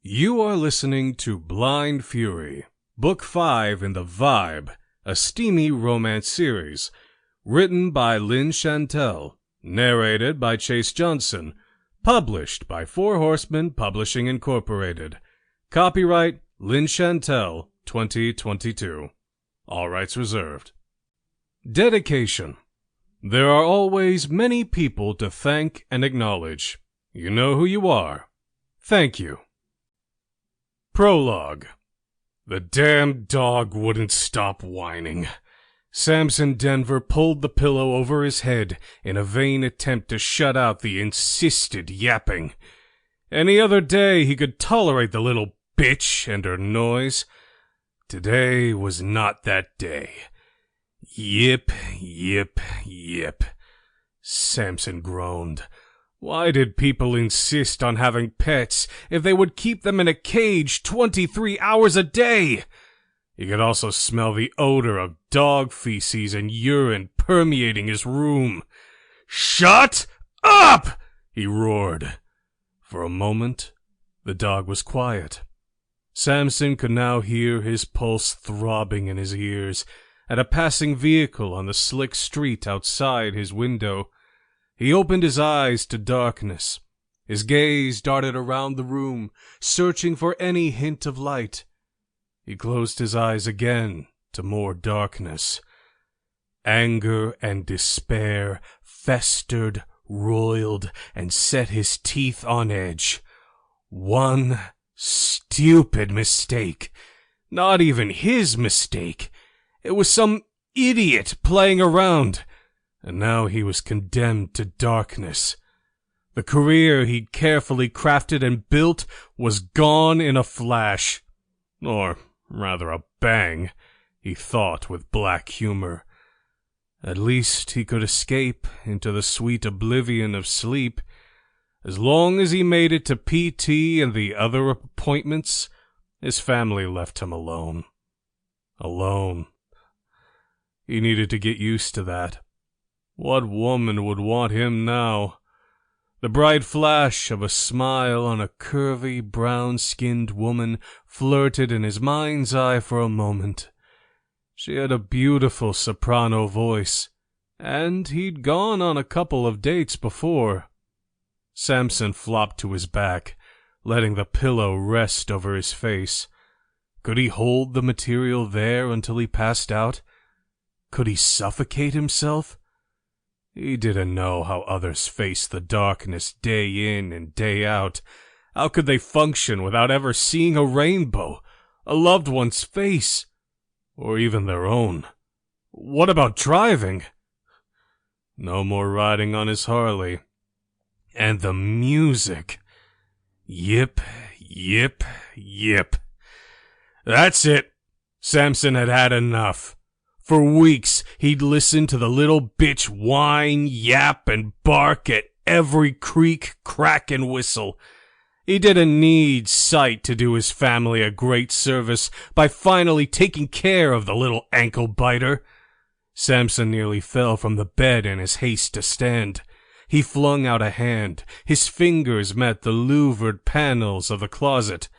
You are listening to Blind Fury, Book 5 in the Vibe, a steamy romance series, written by Lynn Chantale, narrated by Chase Johnson, published by Horsemen Publishing Incorporated. Copyright Lynn Chantale, 2022. All rights reserved. Dedication. There are always many people to thank and acknowledge. You know who you are. Thank you. Prologue. The damn dog wouldn't stop whining. Samson Denver pulled the pillow over his head in a vain attempt to shut out the insistent yapping. Any other day he could tolerate the little bitch and her noise. Today was not that day. Yip, yip, yip. Samson groaned. Why did people insist on having pets if they would keep them in a cage 23 hours a day? He could also smell the odor of dog feces and urine permeating his room. "Shut up!" he roared. For a moment, the dog was quiet. Samson could now hear his pulse throbbing in his ears at a passing vehicle on the slick street outside his window. He opened his eyes to darkness. His gaze darted around the room, searching for any hint of light. He closed his eyes again to more darkness. Anger and despair festered, roiled, and set his teeth on edge. One stupid mistake. Not even his mistake. It was some idiot playing around. And now he was condemned to darkness. The career he'd carefully crafted and built was gone in a flash. Or rather a bang, he thought with black humor. At least he could escape into the sweet oblivion of sleep. As long as he made it to PT and the other appointments, his family left him alone. Alone. He needed to get used to that. What woman would want him now? The bright flash of a smile on a curvy, brown-skinned woman flirted in his mind's eye for a moment. She had a beautiful soprano voice, and he'd gone on a couple of dates before. Samson flopped to his back, letting the pillow rest over his face. Could he hold the material there until he passed out? Could he suffocate himself? He didn't know how others face the darkness day in and day out. How could they function without ever seeing a rainbow, a loved one's face, or even their own? What about driving? No more riding on his Harley. And the music. Yip, yip, yip. That's it. Samson had had enough. For weeks, he'd listened to the little bitch whine, yap, and bark at every creak, crack, and whistle. He didn't need sight to do his family a great service by finally taking care of the little ankle biter. Samson nearly fell from the bed in his haste to stand. He flung out a hand. His fingers met the louvered panels of the closet.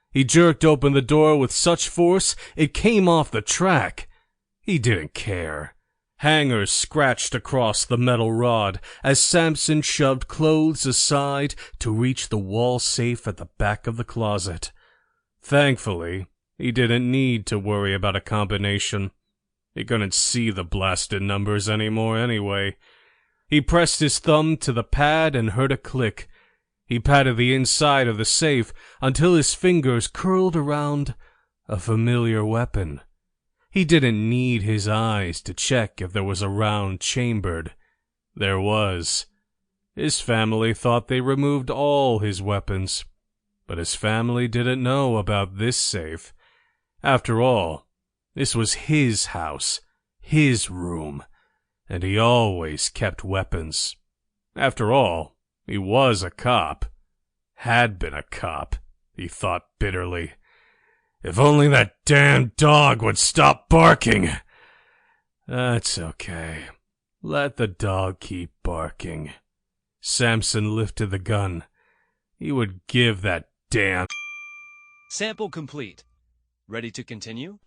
He jerked open the door with such force it came off the track. He didn't care. Hangers scratched across the metal rod as Samson shoved clothes aside to reach the wall safe at the back of the closet. Thankfully, he didn't need to worry about a combination. He couldn't see the blasted numbers anymore anyway. He pressed his thumb to the pad and heard a click. He patted the inside of the safe until his fingers curled around a familiar weapon. He didn't need his eyes to check if there was a round chambered. There was. His family thought they removed all his weapons, but his family didn't know about this safe. After all, this was his house, his room, and he always kept weapons. After all, he was a cop. Had been a cop, he thought bitterly. If only that damn dog would stop barking. That's okay. Let the dog keep barking. Samson lifted the gun. He would give that damn Sample complete. Ready to continue?